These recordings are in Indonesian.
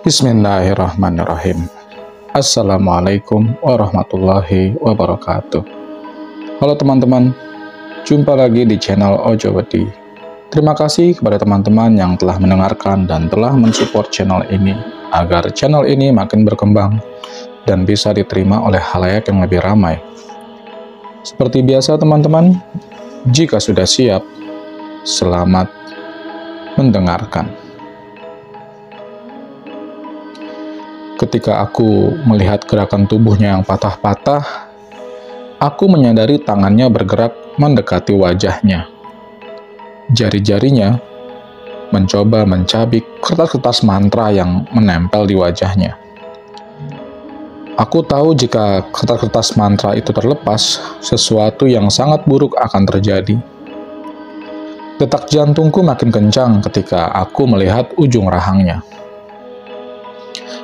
Bismillahirrahmanirrahim. Assalamualaikum warahmatullahi wabarakatuh. Halo teman-teman, jumpa lagi di channel Ojo Wedi. Terima kasih kepada teman-teman yang telah mendengarkan dan telah mensupport channel ini, agar channel ini makin berkembang dan bisa diterima oleh khalayak yang lebih ramai. Seperti biasa teman-teman, jika sudah siap, selamat mendengarkan. Ketika aku melihat gerakan tubuhnya yang patah-patah, aku menyadari tangannya bergerak mendekati wajahnya. Jari-jarinya mencoba mencabik kertas-kertas mantra yang menempel di wajahnya. Aku tahu jika kertas-kertas mantra itu terlepas, sesuatu yang sangat buruk akan terjadi. Detak jantungku makin kencang ketika aku melihat ujung rahangnya.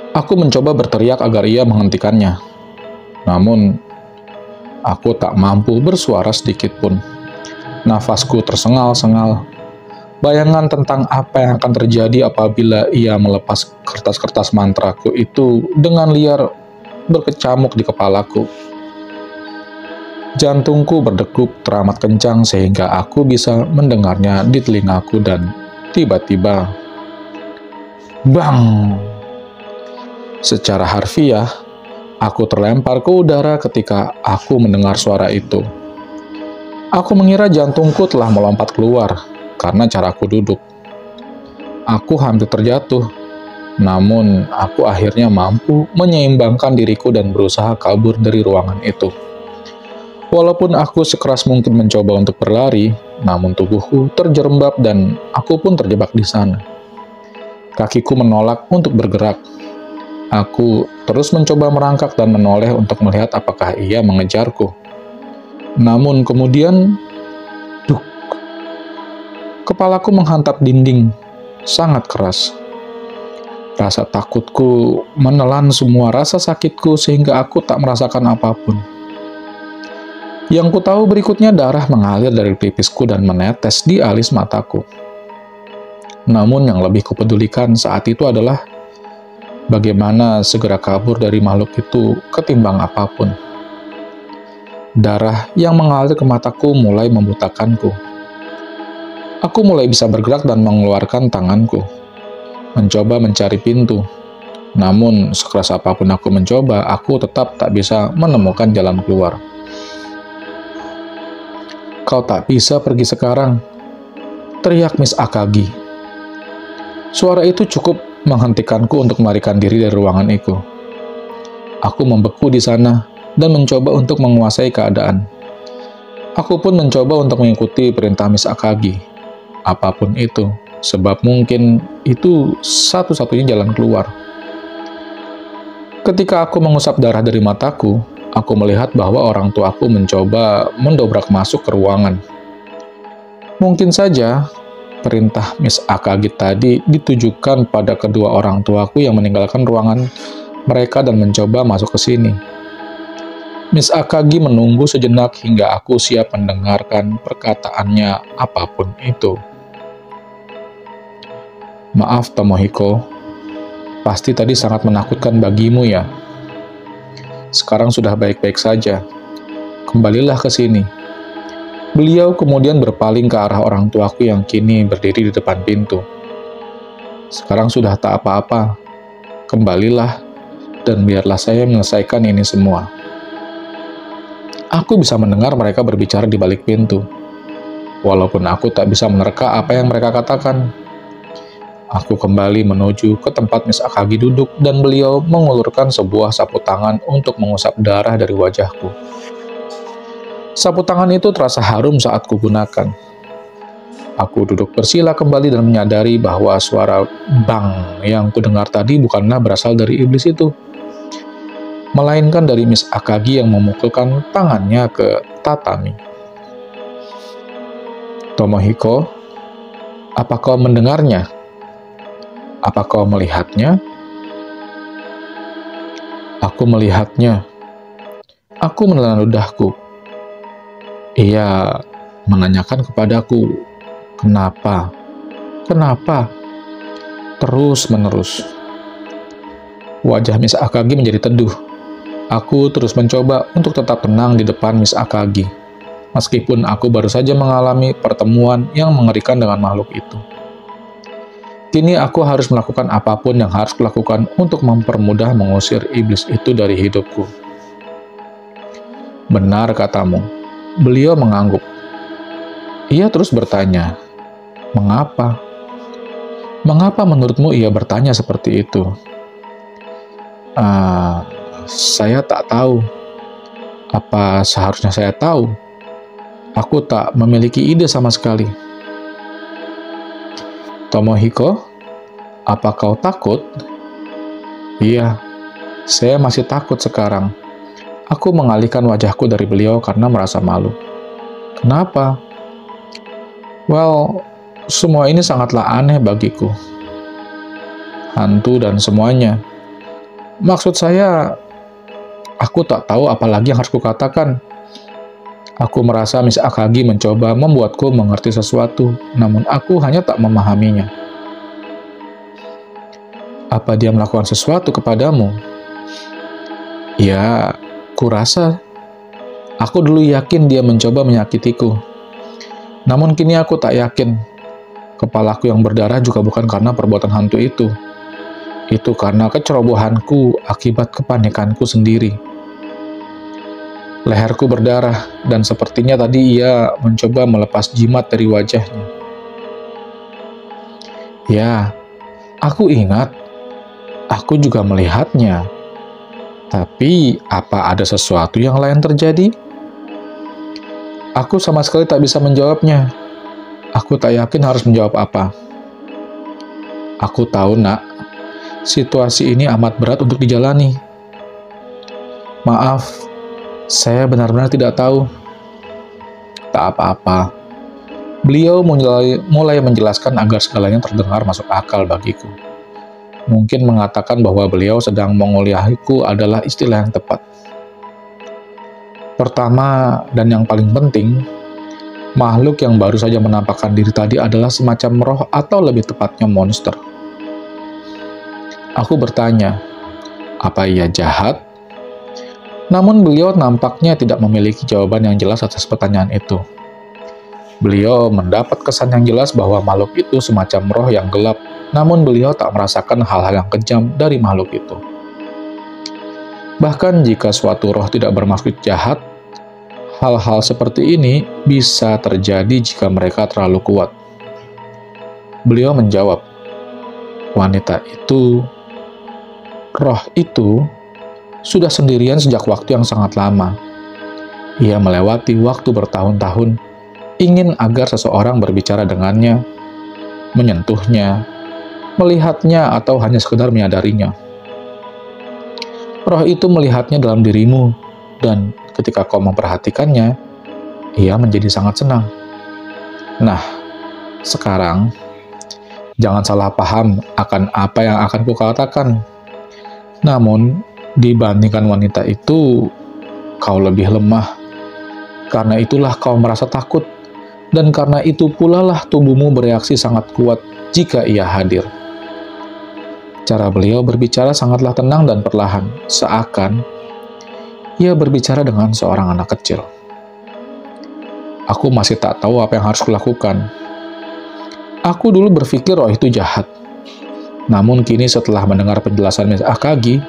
Aku mencoba berteriak agar ia menghentikannya. Namun, aku tak mampu bersuara sedikit pun. Nafasku tersengal-sengal. Bayangan tentang apa yang akan terjadi apabila ia melepas kertas-kertas mantraku itu dengan liar berkecamuk di kepalaku. Jantungku berdegup teramat kencang sehingga aku bisa mendengarnya di telingaku dan tiba-tiba, bang! Secara harfiah, aku terlempar ke udara ketika aku mendengar suara itu. Aku mengira jantungku telah melompat keluar karena caraku duduk. Aku hampir terjatuh, namun aku akhirnya mampu menyeimbangkan diriku dan berusaha kabur dari ruangan itu. Walaupun aku sekeras mungkin mencoba untuk berlari, namun tubuhku terjerembab dan aku pun terjebak di sana. Kakiku menolak untuk bergerak. Aku terus mencoba merangkak dan menoleh untuk melihat apakah ia mengejarku. Namun kemudian, duk, kepalaku menghantam dinding, sangat keras. Rasa takutku menelan semua rasa sakitku sehingga aku tak merasakan apapun. Yang ku tahu berikutnya darah mengalir dari pipisku dan menetes di alis mataku. Namun yang lebih kupedulikan saat itu adalah bagaimana segera kabur dari makhluk itu ketimbang apapun. Darah yang mengalir ke mataku mulai membutakanku. Aku mulai bisa bergerak dan mengeluarkan tanganku, mencoba mencari pintu. Namun, sekeras apapun aku mencoba, aku tetap tak bisa menemukan jalan keluar. "Kau tak bisa pergi sekarang," teriak Miss Akagi. Suara itu cukup menghentikanku untuk melarikan diri dari ruangan itu. Aku membeku di sana dan mencoba untuk menguasai keadaan. Aku pun mencoba untuk mengikuti perintah Miss Akagi. Apapun itu, sebab mungkin itu satu-satunya jalan keluar. Ketika aku mengusap darah dari mataku, aku melihat bahwa orang tuaku mencoba mendobrak masuk ke ruangan. Mungkin saja perintah Miss Akagi tadi ditujukan pada kedua orang tuaku yang meninggalkan ruangan mereka dan mencoba masuk ke sini. Miss Akagi menunggu sejenak hingga aku siap mendengarkan perkataannya apapun itu. "Maaf Tomohiko, pasti tadi sangat menakutkan bagimu ya. Sekarang sudah baik-baik saja. Kembalilah ke sini." Beliau kemudian berpaling ke arah orang tuaku yang kini berdiri di depan pintu. "Sekarang sudah tak apa-apa. Kembalilah, dan biarlah saya menyelesaikan ini semua." Aku bisa mendengar mereka berbicara di balik pintu. Walaupun aku tak bisa menerka apa yang mereka katakan. Aku kembali menuju ke tempat Miss Akagi duduk dan beliau mengulurkan sebuah sapu tangan untuk mengusap darah dari wajahku. Sapu tangan itu terasa harum saat kugunakan. Aku duduk bersila kembali dan menyadari bahwa suara bang yang kudengar tadi bukanlah berasal dari iblis itu, melainkan dari Miss Akagi yang memukulkan tangannya ke tatami. "Tomohiko, apa kau mendengarnya? Apa kau melihatnya?" "Aku melihatnya." Aku menelan ludahku. Ia menanyakan kepadaku, "Kenapa? Kenapa?" Terus-menerus. Wajah Miss Akagi menjadi teduh. Aku terus mencoba untuk tetap tenang di depan Miss Akagi, meskipun aku baru saja mengalami pertemuan yang mengerikan dengan makhluk itu. Kini aku harus melakukan apapun yang harus kulakukan untuk mempermudah mengusir iblis itu dari hidupku. Benar katamu, beliau mengangguk. Ia terus bertanya, mengapa? Mengapa menurutmu ia bertanya seperti itu? Saya tak tahu. Apa seharusnya saya tahu? Aku tak memiliki ide sama sekali. Tomohiko, apa kau takut? Iya, saya masih takut sekarang. Aku mengalihkan wajahku dari beliau karena merasa malu. Kenapa? Well, semua ini sangatlah aneh bagiku. Hantu dan semuanya. Maksud saya, aku tak tahu apa lagi yang harus kukatakan. Aku merasa Miss Akagi mencoba membuatku mengerti sesuatu, namun aku hanya tak memahaminya. Apa dia melakukan sesuatu kepadamu? Ya, kurasa. Aku dulu yakin dia mencoba menyakitiku. Namun kini aku tak yakin. Kepalaku yang berdarah juga bukan karena perbuatan hantu itu. Itu karena kecerobohanku akibat kepanikanku sendiri. Leherku berdarah, dan sepertinya tadi ia mencoba melepas jimat dari wajahnya. Ya, aku ingat. Aku juga melihatnya. Tapi, apa ada sesuatu yang lain terjadi? Aku sama sekali tak bisa menjawabnya. Aku tak yakin harus menjawab apa. Aku tahu, nak. Situasi ini amat berat untuk dijalani. Maaf, saya benar-benar tidak tahu. Tak apa-apa. Beliau mulai menjelaskan agar segalanya terdengar masuk akal bagiku. Mungkin mengatakan bahwa beliau sedang menguliahiku adalah istilah yang tepat. Pertama, dan yang paling penting, makhluk yang baru saja menampakkan diri tadi adalah semacam roh atau lebih tepatnya monster. Aku bertanya, apa ia jahat? Namun beliau nampaknya tidak memiliki jawaban yang jelas atas pertanyaan itu. Beliau mendapat kesan yang jelas bahwa makhluk itu semacam roh yang gelap, namun beliau tak merasakan hal-hal yang kejam dari makhluk itu. Bahkan jika suatu roh tidak bermaksud jahat, hal-hal seperti ini bisa terjadi jika mereka terlalu kuat. Beliau menjawab, roh itu sudah sendirian sejak waktu yang sangat lama. Ia melewati waktu bertahun-tahun, ingin agar seseorang berbicara dengannya, menyentuhnya, melihatnya, atau hanya sekedar menyadarinya. Roh itu melihatnya dalam dirimu, dan ketika kau memperhatikannya, ia menjadi sangat senang. Nah, sekarang, jangan salah paham akan apa yang akan kukatakan. Namun, dibandingkan wanita itu, kau lebih lemah. Karena itulah kau merasa takut, dan karena itu pula lah tubuhmu bereaksi sangat kuat jika ia hadir. Cara beliau berbicara sangatlah tenang dan perlahan, seakan ia berbicara dengan seorang anak kecil. Aku masih tak tahu apa yang harus kulakukan. Aku dulu berpikir roh itu jahat. Namun kini setelah mendengar penjelasan Miss Akagi,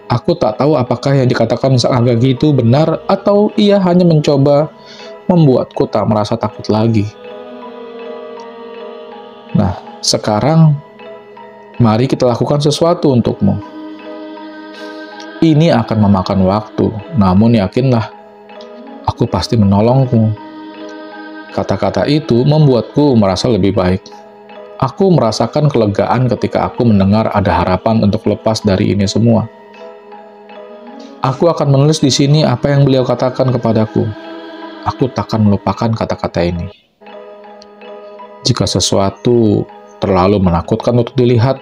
aku tak tahu apakah yang dikatakan Miss Akagi itu benar atau ia hanya mencoba membuatku tak merasa takut lagi. Nah, sekarang mari kita lakukan sesuatu untukmu. Ini akan memakan waktu, namun yakinlah, aku pasti menolongmu. Kata-kata itu membuatku merasa lebih baik. Aku merasakan kelegaan ketika aku mendengar ada harapan untuk lepas dari ini semua. Aku akan menulis di sini apa yang beliau katakan kepadaku. Aku takkan melupakan kata-kata ini. Jika sesuatu terlalu menakutkan untuk dilihat,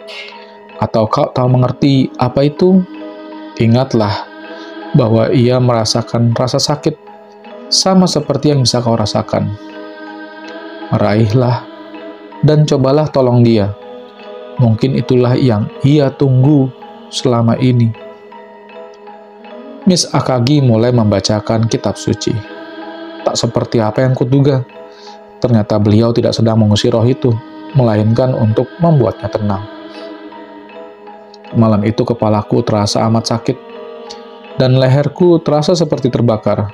atau kau tak mengerti apa itu, ingatlah bahwa ia merasakan rasa sakit, sama seperti yang bisa kau rasakan. Meraihlah, dan cobalah tolong dia. Mungkin itulah yang ia tunggu selama ini. Miss Akagi mulai membacakan kitab suci. Tak seperti apa yang kuduga. Ternyata beliau tidak sedang mengusir roh itu, melainkan untuk membuatnya tenang. Malam itu kepalaku terasa amat sakit, dan leherku terasa seperti terbakar.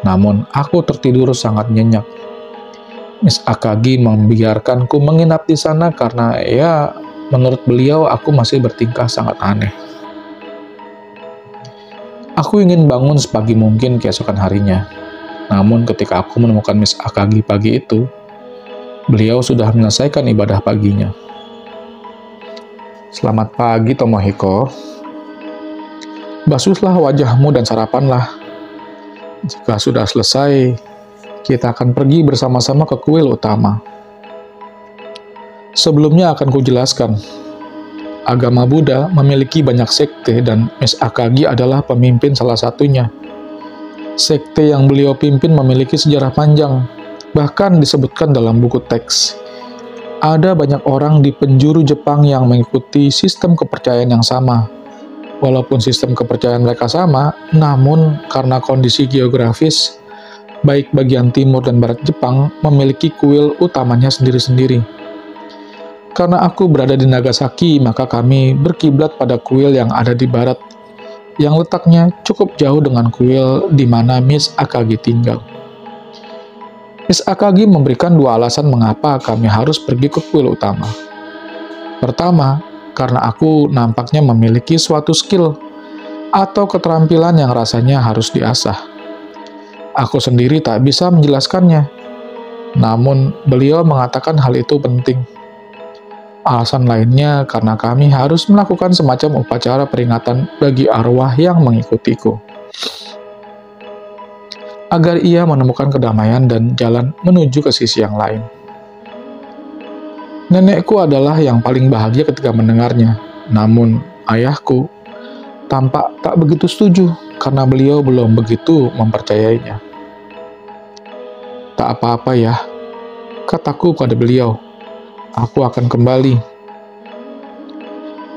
Namun, aku tertidur sangat nyenyak. Miss Akagi membiarkanku menginap di sana karena ya, menurut beliau aku masih bertingkah sangat aneh. Aku ingin bangun sepagi mungkin keesokan harinya. Namun ketika aku menemukan Miss Akagi pagi itu, beliau sudah menyelesaikan ibadah paginya. Selamat pagi, Tomohiko. Basuhlah wajahmu dan sarapanlah. Jika sudah selesai, kita akan pergi bersama-sama ke kuil utama. Sebelumnya akan kujelaskan. Agama Buddha memiliki banyak sekte dan Miss Akagi adalah pemimpin salah satunya. Sekte yang beliau pimpin memiliki sejarah panjang, bahkan disebutkan dalam buku teks. Ada banyak orang di penjuru Jepang yang mengikuti sistem kepercayaan yang sama. Walaupun sistem kepercayaan mereka sama, namun karena kondisi geografis, baik bagian timur dan barat Jepang memiliki kuil utamanya sendiri-sendiri. Karena aku berada di Nagasaki, maka kami berkiblat pada kuil yang ada di barat, yang letaknya cukup jauh dengan kuil di mana Miss Akagi tinggal. Miss Akagi memberikan dua alasan mengapa kami harus pergi ke kuil utama. Pertama, karena aku nampaknya memiliki suatu skill atau keterampilan yang rasanya harus diasah. Aku sendiri tak bisa menjelaskannya, namun beliau mengatakan hal itu penting. Alasan lainnya karena kami harus melakukan semacam upacara peringatan bagi arwah yang mengikutiku, agar ia menemukan kedamaian dan jalan menuju ke sisi yang lain. Nenekku adalah yang paling bahagia ketika mendengarnya, namun ayahku tampak tak begitu setuju karena beliau belum begitu mempercayainya. Tak apa-apa ya, kataku pada beliau. Aku akan kembali.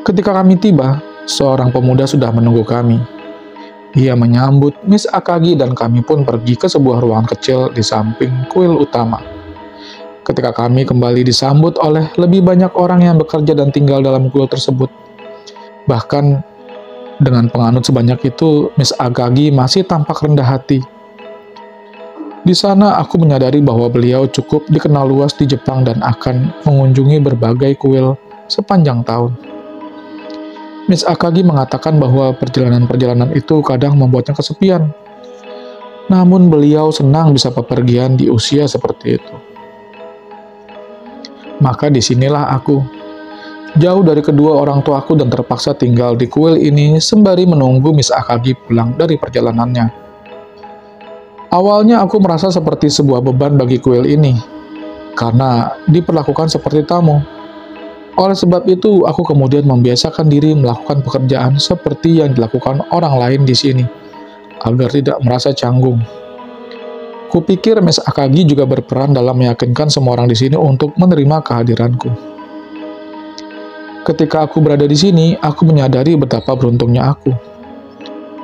Ketika kami tiba, seorang pemuda sudah menunggu kami. Ia menyambut Miss Akagi dan kami pun pergi ke sebuah ruangan kecil di samping kuil utama. Ketika kami kembali disambut oleh lebih banyak orang yang bekerja dan tinggal dalam kuil tersebut. Bahkan dengan penganut sebanyak itu, Miss Akagi masih tampak rendah hati. Di sana aku menyadari bahwa beliau cukup dikenal luas di Jepang dan akan mengunjungi berbagai kuil sepanjang tahun. Miss Akagi mengatakan bahwa perjalanan-perjalanan itu kadang membuatnya kesepian. Namun beliau senang bisa bepergian di usia seperti itu. Maka disinilah aku, jauh dari kedua orang tuaku dan terpaksa tinggal di kuil ini sembari menunggu Miss Akagi pulang dari perjalanannya. Awalnya aku merasa seperti sebuah beban bagi kuil ini, karena diperlakukan seperti tamu. Oleh sebab itu, aku kemudian membiasakan diri melakukan pekerjaan seperti yang dilakukan orang lain di sini, agar tidak merasa canggung. Kupikir Miss Akagi juga berperan dalam meyakinkan semua orang di sini untuk menerima kehadiranku. Ketika aku berada di sini, aku menyadari betapa beruntungnya aku.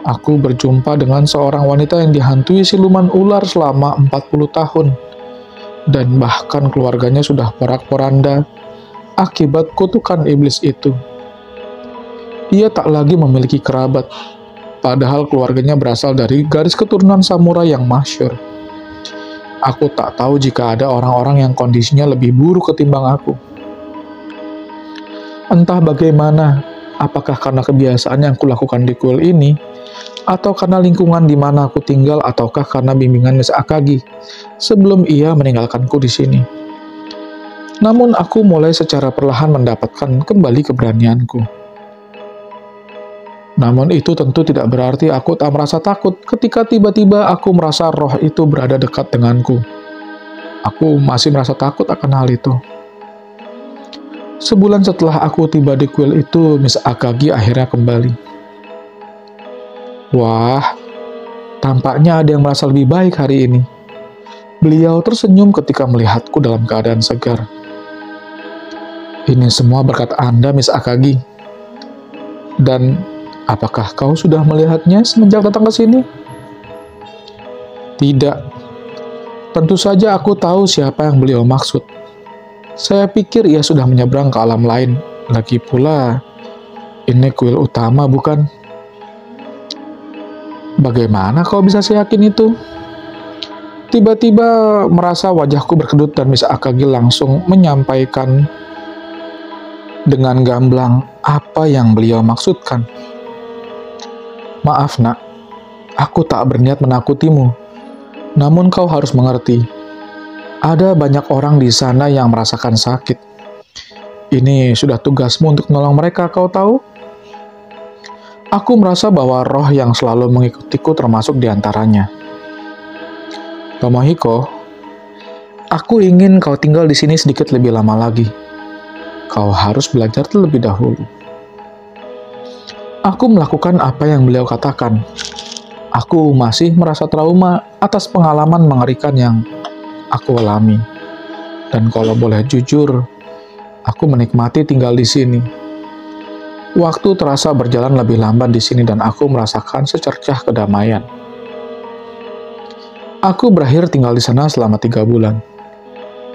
Aku berjumpa dengan seorang wanita yang dihantui siluman ular selama 40 tahun, dan bahkan keluarganya sudah porak-poranda akibat kutukan iblis itu. Ia tak lagi memiliki kerabat, padahal keluarganya berasal dari garis keturunan samurai yang masyhur. Aku tak tahu jika ada orang-orang yang kondisinya lebih buruk ketimbang aku. Entah bagaimana, apakah karena kebiasaan yang kulakukan di kuil ini, atau karena lingkungan di mana aku tinggal, ataukah karena bimbingan Miss Akagi sebelum ia meninggalkanku di sini. Namun aku mulai secara perlahan mendapatkan kembali keberanianku. Namun itu tentu tidak berarti aku tak merasa takut ketika tiba-tiba aku merasa roh itu berada dekat denganku. Aku masih merasa takut akan hal itu. Sebulan setelah aku tiba di kuil itu, Miss Akagi akhirnya kembali. Wah, tampaknya ada yang merasa lebih baik hari ini. Beliau tersenyum ketika melihatku dalam keadaan segar. Ini semua berkat Anda, Miss Akagi. Dan apakah kau sudah melihatnya semenjak datang ke sini? Tidak. Tentu saja aku tahu siapa yang beliau maksud. Saya pikir ia sudah menyeberang ke alam lain. Lagi pula, ini kuil utama, bukan? Bagaimana kau bisa yakin itu? Tiba-tiba merasa wajahku berkedut dan Miss Akagi langsung menyampaikan dengan gamblang apa yang beliau maksudkan. Maaf nak, aku tak berniat menakutimu. Namun kau harus mengerti, ada banyak orang di sana yang merasakan sakit. Ini sudah tugasmu untuk menolong mereka, kau tahu? Aku merasa bahwa roh yang selalu mengikutiku termasuk di antaranya. Tomohiko, aku ingin kau tinggal di sini sedikit lebih lama lagi. Kau harus belajar terlebih dahulu. Aku melakukan apa yang beliau katakan. Aku masih merasa trauma atas pengalaman mengerikan yang aku alami. Dan kalau boleh jujur, aku menikmati tinggal di sini. Waktu terasa berjalan lebih lambat di sini dan aku merasakan secercah kedamaian. Aku berakhir tinggal di sana selama 3 bulan.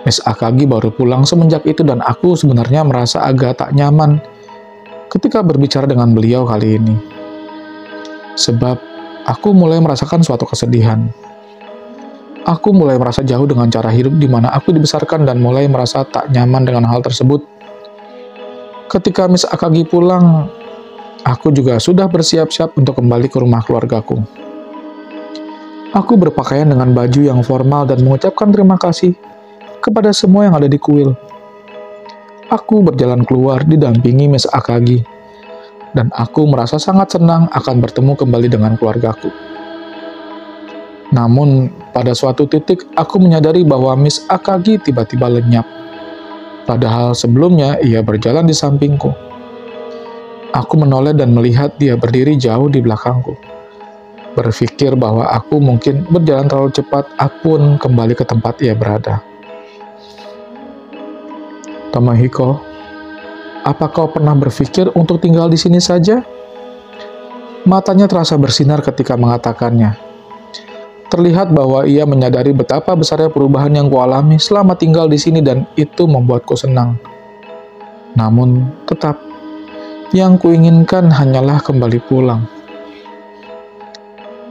Miss Akagi baru pulang semenjak itu dan aku sebenarnya merasa agak tak nyaman ketika berbicara dengan beliau kali ini. Sebab aku mulai merasakan suatu kesedihan. Aku mulai merasa jauh dengan cara hidup di mana aku dibesarkan dan mulai merasa tak nyaman dengan hal tersebut. Ketika Miss Akagi pulang, aku juga sudah bersiap-siap untuk kembali ke rumah keluargaku. Aku berpakaian dengan baju yang formal dan mengucapkan terima kasih kepada semua yang ada di kuil. Aku berjalan keluar didampingi Miss Akagi, dan aku merasa sangat senang akan bertemu kembali dengan keluargaku. Namun, pada suatu titik aku menyadari bahwa Miss Akagi tiba-tiba lenyap. Padahal sebelumnya ia berjalan di sampingku. Aku menoleh dan melihat dia berdiri jauh di belakangku. Berpikir bahwa aku mungkin berjalan terlalu cepat, aku pun kembali ke tempat ia berada. Tomohiko, apa kau pernah berpikir untuk tinggal di sini saja? Matanya terasa bersinar ketika mengatakannya. Terlihat bahwa ia menyadari betapa besarnya perubahan yang kualami selama tinggal di sini dan itu membuatku senang. Namun, tetap, yang kuinginkan hanyalah kembali pulang.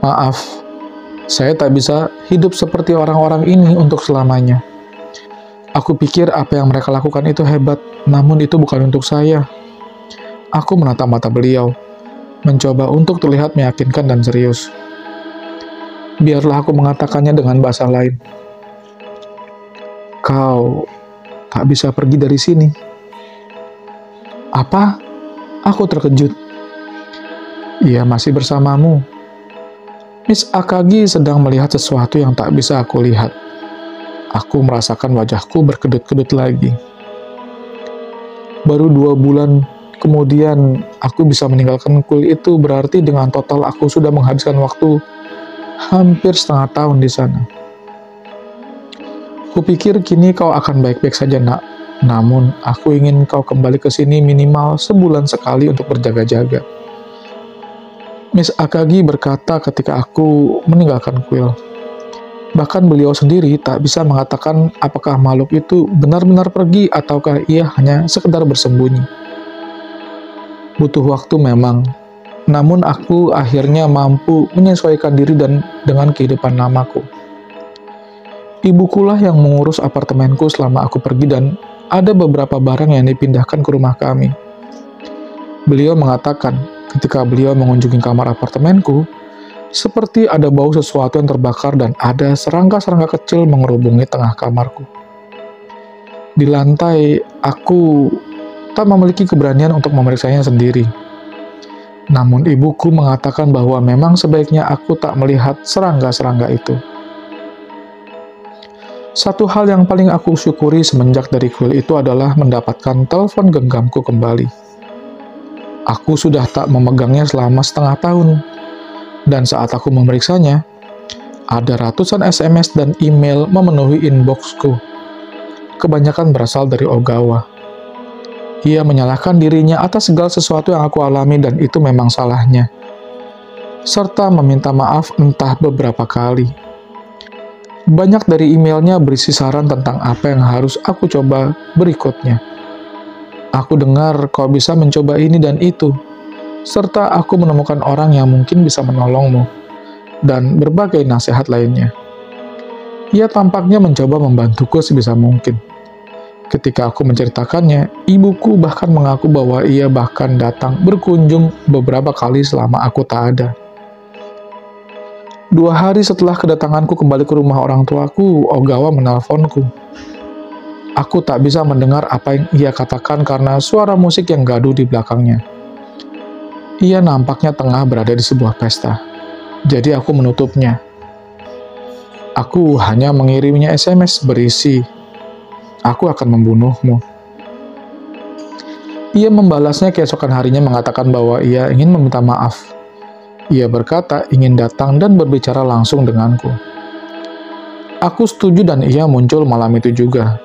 Maaf, saya tak bisa hidup seperti orang-orang ini untuk selamanya. Aku pikir apa yang mereka lakukan itu hebat, namun itu bukan untuk saya. Aku menatap mata beliau, mencoba untuk terlihat meyakinkan dan serius. Biarlah aku mengatakannya dengan bahasa lain. Kau tak bisa pergi dari sini. Apa? Aku terkejut. Ia masih bersamamu. Miss Akagi sedang melihat sesuatu yang tak bisa aku lihat. Aku merasakan wajahku berkedut-kedut lagi. Baru 2 bulan kemudian aku bisa meninggalkan kuil itu, berarti dengan total aku sudah menghabiskan waktu hampir setengah tahun di sana. Kupikir kini kau akan baik-baik saja nak, namun aku ingin kau kembali ke sini minimal sebulan sekali untuk berjaga-jaga. Miss Akagi berkata ketika aku meninggalkan kuil. Bahkan beliau sendiri tak bisa mengatakan apakah makhluk itu benar-benar pergi ataukah ia hanya sekedar bersembunyi. Butuh waktu memang, namun aku akhirnya mampu menyesuaikan diri dengan kehidupan lamaku. Ibukulah yang mengurus apartemenku selama aku pergi dan ada beberapa barang yang dipindahkan ke rumah kami. Beliau mengatakan ketika beliau mengunjungi kamar apartemenku, seperti ada bau sesuatu yang terbakar dan ada serangga-serangga kecil mengerubungi tengah kamarku. Di lantai, aku tak memiliki keberanian untuk memeriksanya sendiri. Namun ibuku mengatakan bahwa memang sebaiknya aku tak melihat serangga-serangga itu. Satu hal yang paling aku syukuri semenjak dari kuil itu adalah mendapatkan telepon genggamku kembali. Aku sudah tak memegangnya selama setengah tahun. Dan saat aku memeriksanya, ada ratusan SMS dan email memenuhi inboxku. Kebanyakan berasal dari Ogawa. Ia menyalahkan dirinya atas segala sesuatu yang aku alami dan itu memang salahnya, serta meminta maaf entah beberapa kali. Banyak dari emailnya berisi saran tentang apa yang harus aku coba berikutnya. Aku dengar kau bisa mencoba ini dan itu, serta aku menemukan orang yang mungkin bisa menolongmu, dan berbagai nasihat lainnya. Ia tampaknya mencoba membantuku sebisa mungkin. Ketika aku menceritakannya, ibuku bahkan mengaku bahwa ia bahkan datang berkunjung beberapa kali selama aku tak ada. 2 hari setelah kedatanganku kembali ke rumah orang tuaku, Ogawa menelponku. Aku tak bisa mendengar apa yang ia katakan karena suara musik yang gaduh di belakangnya. Ia nampaknya tengah berada di sebuah pesta, jadi aku menutupnya. Aku hanya mengirimnya SMS berisi, "Aku akan membunuhmu." Ia membalasnya keesokan harinya mengatakan bahwa ia ingin meminta maaf. Ia berkata ingin datang dan berbicara langsung denganku. Aku setuju dan ia muncul malam itu juga.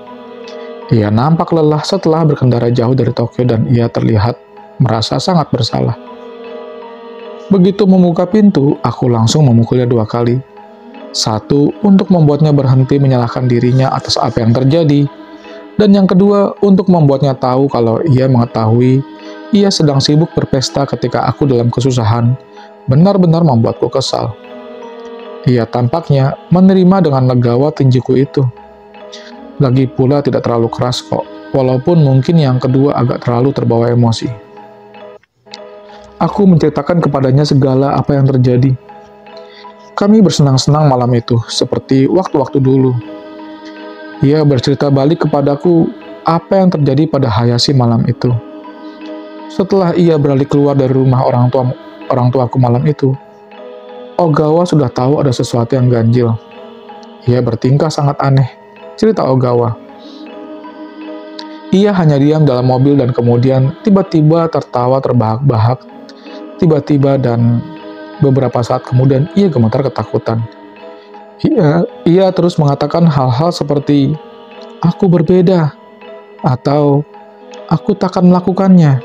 Ia nampak lelah setelah berkendara jauh dari Tokyo dan ia terlihat merasa sangat bersalah. Begitu membuka pintu, aku langsung memukulnya 2 kali. 1, untuk membuatnya berhenti menyalahkan dirinya atas apa yang terjadi, dan yang kedua, untuk membuatnya tahu kalau ia mengetahui ia sedang sibuk berpesta ketika aku dalam kesusahan, benar-benar membuatku kesal. Ia tampaknya menerima dengan legawa tinjuku itu. Lagi pula tidak terlalu keras kok, walaupun mungkin yang kedua agak terlalu terbawa emosi. Aku menceritakan kepadanya segala apa yang terjadi. Kami bersenang-senang malam itu, seperti waktu-waktu dulu. Ia bercerita balik kepadaku apa yang terjadi pada Hayashi malam itu. Setelah ia beralih keluar dari rumah orang tuaku malam itu, Ogawa sudah tahu ada sesuatu yang ganjil. Ia bertingkah sangat aneh, cerita Ogawa. Ia hanya diam dalam mobil dan kemudian tiba-tiba tertawa terbahak-bahak. Tiba-tiba dan beberapa saat kemudian ia gemetar ketakutan. Ia terus mengatakan hal-hal seperti, "Aku berbeda," atau "Aku takkan melakukannya."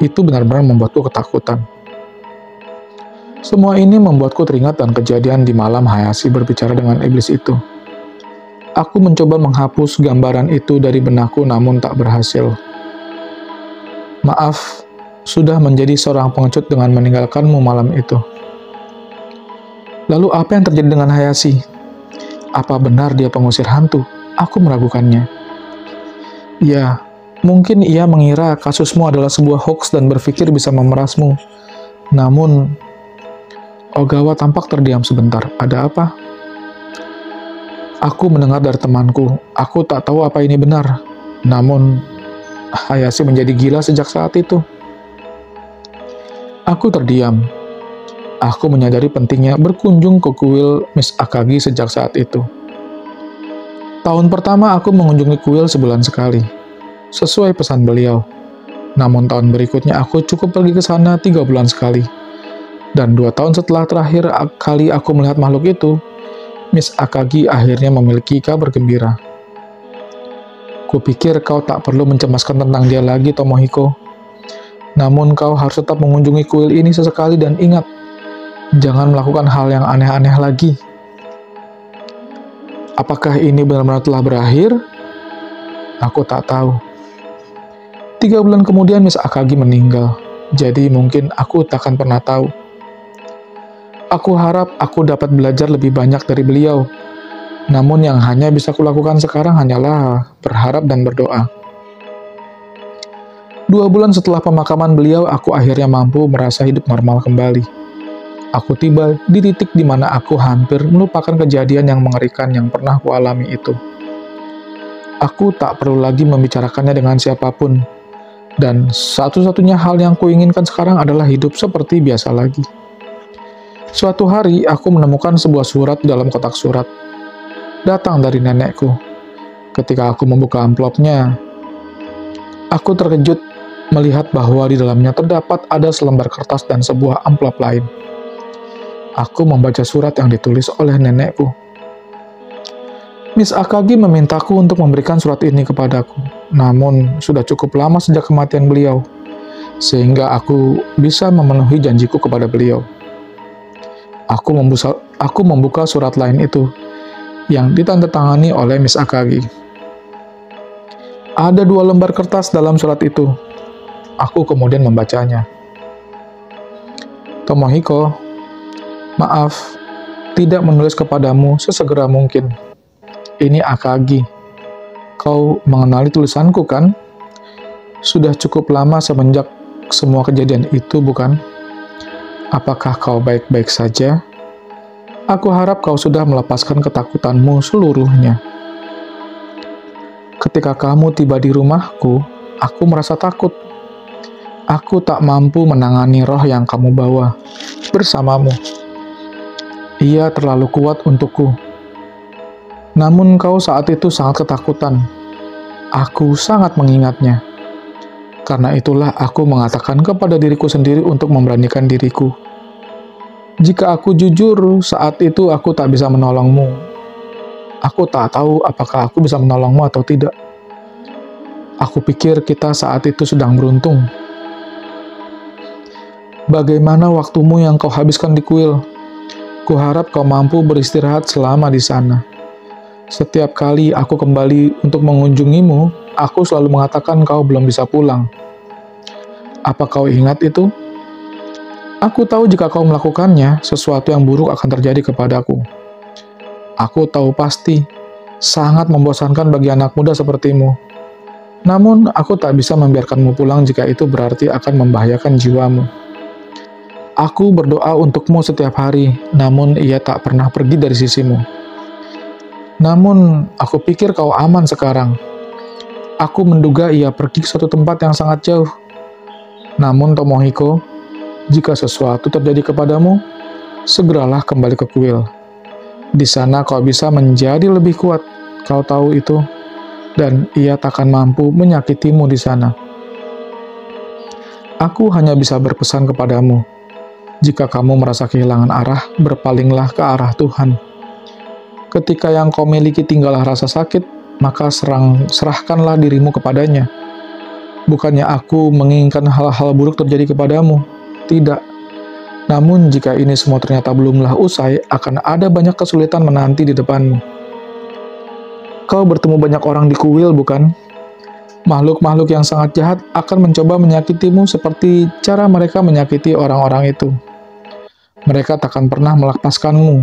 Itu benar-benar membuatku ketakutan. Semua ini membuatku teringat dan kejadian di malam Hayashi berbicara dengan iblis itu. Aku mencoba menghapus gambaran itu dari benakku namun tak berhasil. Maaf, sudah menjadi seorang pengecut dengan meninggalkanmu malam itu. Lalu apa yang terjadi dengan Hayashi? Apa benar dia pengusir hantu? Aku meragukannya. Ya, mungkin ia mengira kasusmu adalah sebuah hoax dan berpikir bisa memerasmu. Namun, Ogawa tampak terdiam sebentar. Ada apa? Aku mendengar dari temanku. Aku tak tahu apa ini benar. Namun, Hayashi menjadi gila sejak saat itu. Aku terdiam. Aku menyadari pentingnya berkunjung ke kuil Miss Akagi sejak saat itu. Tahun pertama aku mengunjungi kuil sebulan sekali, sesuai pesan beliau. Namun tahun berikutnya aku cukup pergi ke sana 3 bulan sekali. Dan 2 tahun setelah terakhir kali aku melihat makhluk itu, Miss Akagi akhirnya memiliki kabar gembira. Kupikir kau tak perlu mencemaskan tentang dia lagi, Tomohiko. Namun kau harus tetap mengunjungi kuil ini sesekali dan ingat, jangan melakukan hal yang aneh-aneh lagi. Apakah ini benar-benar telah berakhir? Aku tak tahu. 3 bulan kemudian Miss Akagi meninggal, jadi mungkin aku takkan pernah tahu. Aku harap aku dapat belajar lebih banyak dari beliau. Namun yang hanya bisa kulakukan sekarang hanyalah berharap dan berdoa. 2 bulan setelah pemakaman beliau, aku akhirnya mampu merasa hidup normal kembali. Aku tiba di titik di mana aku hampir melupakan kejadian yang mengerikan yang pernah kualami itu. Aku tak perlu lagi membicarakannya dengan siapapun, dan satu-satunya hal yang kuinginkan sekarang adalah hidup seperti biasa lagi. Suatu hari, aku menemukan sebuah surat dalam kotak surat. Datang dari nenekku. Ketika aku membuka amplopnya, aku terkejut melihat bahwa di dalamnya terdapat ada selembar kertas dan sebuah amplop lain. Aku membaca surat yang ditulis oleh nenekku. Miss Akagi memintaku untuk memberikan surat ini kepadaku. Namun, sudah cukup lama sejak kematian beliau, sehingga aku bisa memenuhi janjiku kepada beliau. Aku membuka surat lain itu, yang ditandatangani oleh Miss Akagi. Ada 2 lembar kertas dalam surat itu. Aku kemudian membacanya. Tomohiko, maaf, tidak menulis kepadamu sesegera mungkin. Ini Akagi. Kau mengenali tulisanku, kan? Sudah cukup lama semenjak semua kejadian itu, bukan? Apakah kau baik-baik saja? Aku harap kau sudah melepaskan ketakutanmu seluruhnya. Ketika kamu tiba di rumahku, aku merasa takut. Aku tak mampu menangani roh yang kamu bawa bersamamu. Ia terlalu kuat untukku. Namun kau saat itu sangat ketakutan. Aku sangat mengingatnya. Karena itulah aku mengatakan kepada diriku sendiri untuk memberanikan diriku. Jika aku jujur, saat itu aku tak bisa menolongmu. Aku tak tahu apakah aku bisa menolongmu atau tidak. Aku pikir kita saat itu sedang beruntung. Bagaimana waktumu yang kau habiskan di kuil? Kuharap kau mampu beristirahat selama di sana. Setiap kali aku kembali untuk mengunjungimu, aku selalu mengatakan kau belum bisa pulang. Apa kau ingat itu? Aku tahu jika kau melakukannya, sesuatu yang buruk akan terjadi kepadaku. Aku tahu pasti, sangat membosankan bagi anak muda sepertimu. Namun, aku tak bisa membiarkanmu pulang jika itu berarti akan membahayakan jiwamu. Aku berdoa untukmu setiap hari, namun ia tak pernah pergi dari sisimu. Namun, aku pikir kau aman sekarang. Aku menduga ia pergi ke suatu tempat yang sangat jauh. Namun, Tomohiko, jika sesuatu terjadi kepadamu, segeralah kembali ke kuil. Di sana kau bisa menjadi lebih kuat. Kau tahu itu, dan ia takkan mampu menyakitimu di sana. Aku hanya bisa berpesan kepadamu. Jika kamu merasa kehilangan arah, berpalinglah ke arah Tuhan. Ketika yang kau miliki tinggallah rasa sakit, maka serahkanlah dirimu kepadanya. Bukannya aku menginginkan hal-hal buruk terjadi kepadamu. Tidak. Namun jika ini semua ternyata belumlah usai, akan ada banyak kesulitan menanti di depanmu. Kau bertemu banyak orang di kuil, bukan? Makhluk-makhluk yang sangat jahat akan mencoba menyakitimu seperti cara mereka menyakiti orang-orang itu. Mereka takkan pernah melepaskanmu.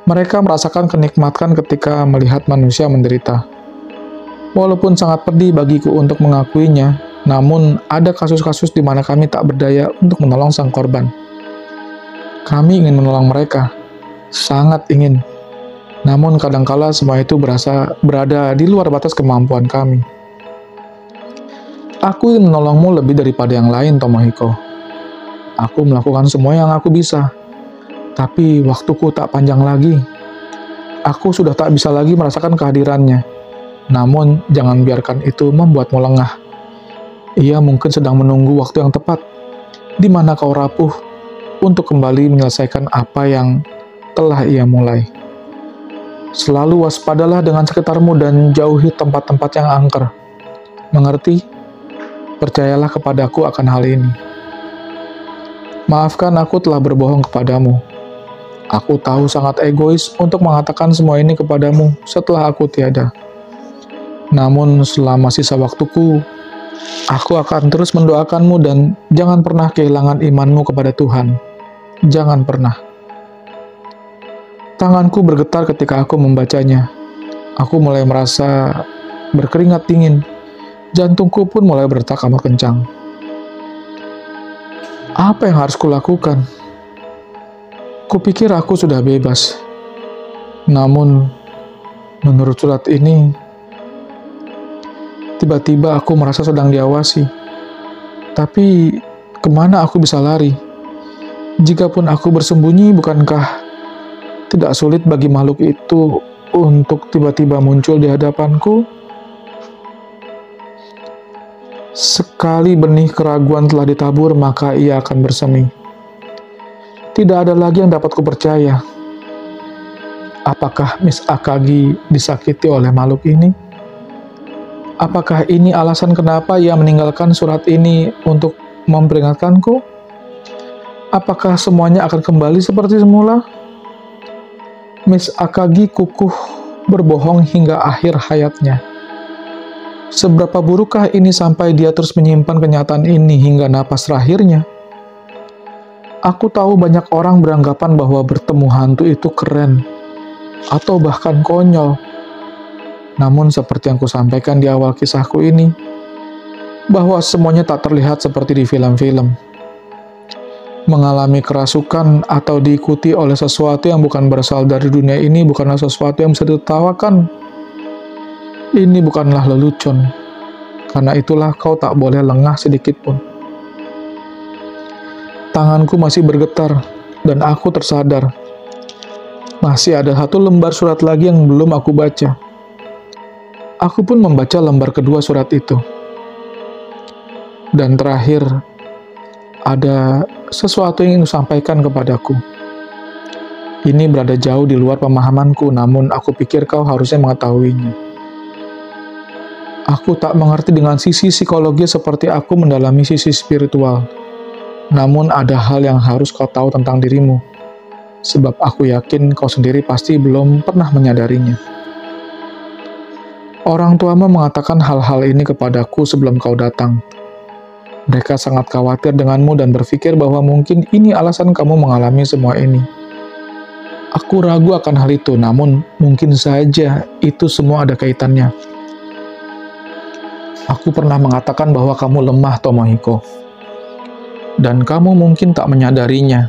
Mereka merasakan kenikmatan ketika melihat manusia menderita. Walaupun sangat pedih bagiku untuk mengakuinya, namun ada kasus-kasus di mana kami tak berdaya untuk menolong sang korban. Kami ingin menolong mereka, sangat ingin. Namun kadangkala semua itu berada di luar batas kemampuan kami. Aku ingin menolongmu lebih daripada yang lain, Tomohiko. Aku melakukan semua yang aku bisa. Tapi waktuku tak panjang lagi. Aku sudah tak bisa lagi merasakan kehadirannya. Namun, jangan biarkan itu membuatmu lengah. Ia mungkin sedang menunggu waktu yang tepat, di mana kau rapuh, untuk kembali menyelesaikan apa yang telah ia mulai. Selalu waspadalah dengan sekitarmu dan jauhi tempat-tempat yang angker. Mengerti? Percayalah kepadaku akan hal ini. Maafkan aku telah berbohong kepadamu. Aku tahu sangat egois untuk mengatakan semua ini kepadamu setelah aku tiada. Namun selama sisa waktuku, aku akan terus mendoakanmu dan jangan pernah kehilangan imanmu kepada Tuhan. Jangan pernah. Tanganku bergetar ketika aku membacanya. Aku mulai merasa berkeringat dingin. Jantungku pun mulai berdetak amat kencang. Apa yang harus kulakukan? Kupikir aku sudah bebas. Namun, menurut surat ini, tiba-tiba aku merasa sedang diawasi. Tapi, kemana aku bisa lari? Jikapun aku bersembunyi, bukankah tidak sulit bagi makhluk itu untuk tiba-tiba muncul di hadapanku? Sekali benih keraguan telah ditabur, maka ia akan bersemi. Tidak ada lagi yang dapat kupercaya. Apakah Miss Akagi disakiti oleh makhluk ini? Apakah ini alasan kenapa ia meninggalkan surat ini untuk memperingatkanku? Apakah semuanya akan kembali seperti semula? Miss Akagi kukuh berbohong hingga akhir hayatnya. Seberapa burukkah ini sampai dia terus menyimpan kenyataan ini hingga napas terakhirnya? Aku tahu banyak orang beranggapan bahwa bertemu hantu itu keren, atau bahkan konyol. Namun seperti yang kusampaikan di awal kisahku ini, bahwa semuanya tak terlihat seperti di film-film. Mengalami kerasukan atau diikuti oleh sesuatu yang bukan berasal dari dunia ini bukanlah sesuatu yang bisa ditertawakan. Ini bukanlah lelucon. Karena itulah kau tak boleh lengah sedikit pun. Tanganku masih bergetar, dan aku tersadar. Masih ada satu lembar surat lagi yang belum aku baca. Aku pun membaca lembar kedua surat itu. Dan terakhir, ada sesuatu yang ingin kusampaikan kepadaku. Ini berada jauh di luar pemahamanku, namun aku pikir kau harusnya mengetahuinya. Aku tak mengerti dengan sisi psikologi seperti aku mendalami sisi spiritual. Namun ada hal yang harus kau tahu tentang dirimu. Sebab aku yakin kau sendiri pasti belum pernah menyadarinya. Orang tuamu mengatakan hal-hal ini kepadaku sebelum kau datang. Mereka sangat khawatir denganmu dan berpikir bahwa mungkin ini alasan kamu mengalami semua ini. Aku ragu akan hal itu, namun mungkin saja itu semua ada kaitannya. Aku pernah mengatakan bahwa kamu lemah, Tomohiko. Dan kamu mungkin tak menyadarinya.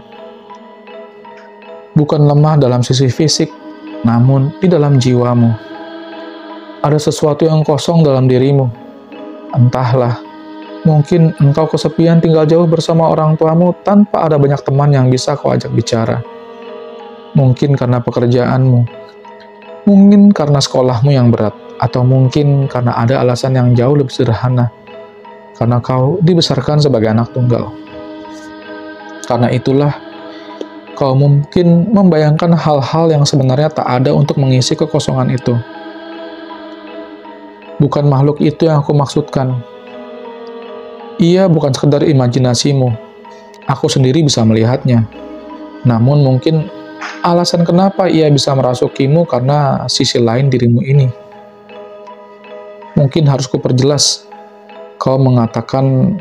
Bukan lemah dalam sisi fisik, namun di dalam jiwamu. Ada sesuatu yang kosong dalam dirimu. Entahlah, mungkin engkau kesepian tinggal jauh bersama orang tuamu tanpa ada banyak teman yang bisa kau ajak bicara. Mungkin karena pekerjaanmu. Mungkin karena sekolahmu yang berat. Atau mungkin karena ada alasan yang jauh lebih sederhana. Karena kau dibesarkan sebagai anak tunggal. Karena itulah, kau mungkin membayangkan hal-hal yang sebenarnya tak ada untuk mengisi kekosongan itu. Bukan makhluk itu yang aku maksudkan. Ia bukan sekedar imajinasimu. Aku sendiri bisa melihatnya. Namun mungkin alasan kenapa ia bisa merasukimu karena sisi lain dirimu ini. Mungkin harus kuperjelas. Kau mengatakan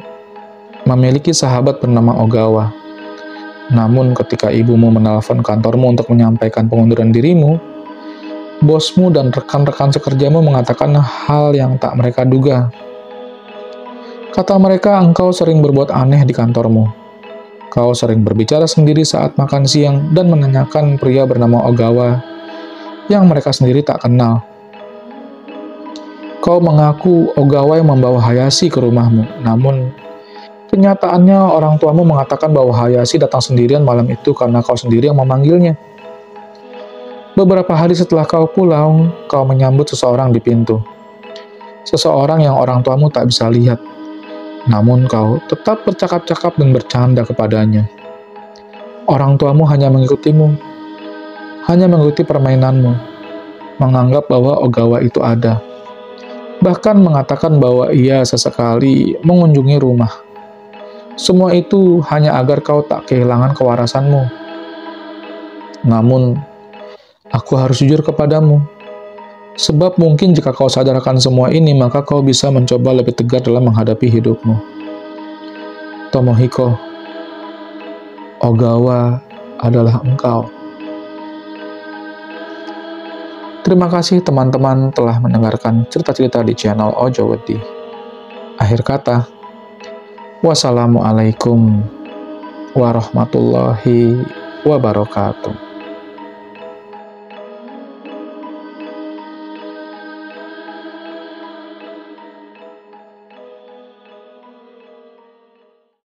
memiliki sahabat bernama Ogawa. Namun ketika ibumu menelpon kantormu untuk menyampaikan pengunduran dirimu, bosmu dan rekan-rekan sekerjamu mengatakan hal yang tak mereka duga. Kata mereka, engkau sering berbuat aneh di kantormu. Kau sering berbicara sendiri saat makan siang dan menanyakan pria bernama Ogawa yang mereka sendiri tak kenal. Kau mengaku Ogawa yang membawa Hayashi ke rumahmu, namun kenyataannya orang tuamu mengatakan bahwa Hayashi datang sendirian malam itu karena kau sendiri yang memanggilnya. Beberapa hari setelah kau pulang, kau menyambut seseorang di pintu. Seseorang yang orang tuamu tak bisa lihat. Namun kau tetap bercakap-cakap dan bercanda kepadanya. Orang tuamu hanya mengikutimu, hanya mengikuti permainanmu, menganggap bahwa Ogawa itu ada. Bahkan mengatakan bahwa ia sesekali mengunjungi rumah. Semua itu hanya agar kau tak kehilangan kewarasanmu. Namun, aku harus jujur kepadamu. Sebab mungkin jika kau sadarkan semua ini, maka kau bisa mencoba lebih tegar dalam menghadapi hidupmu. Tomohiko, Ogawa adalah engkau. Terima kasih teman-teman telah mendengarkan cerita-cerita di channel Ojo Wedi. Akhir kata, wassalamualaikum warahmatullahi wabarakatuh.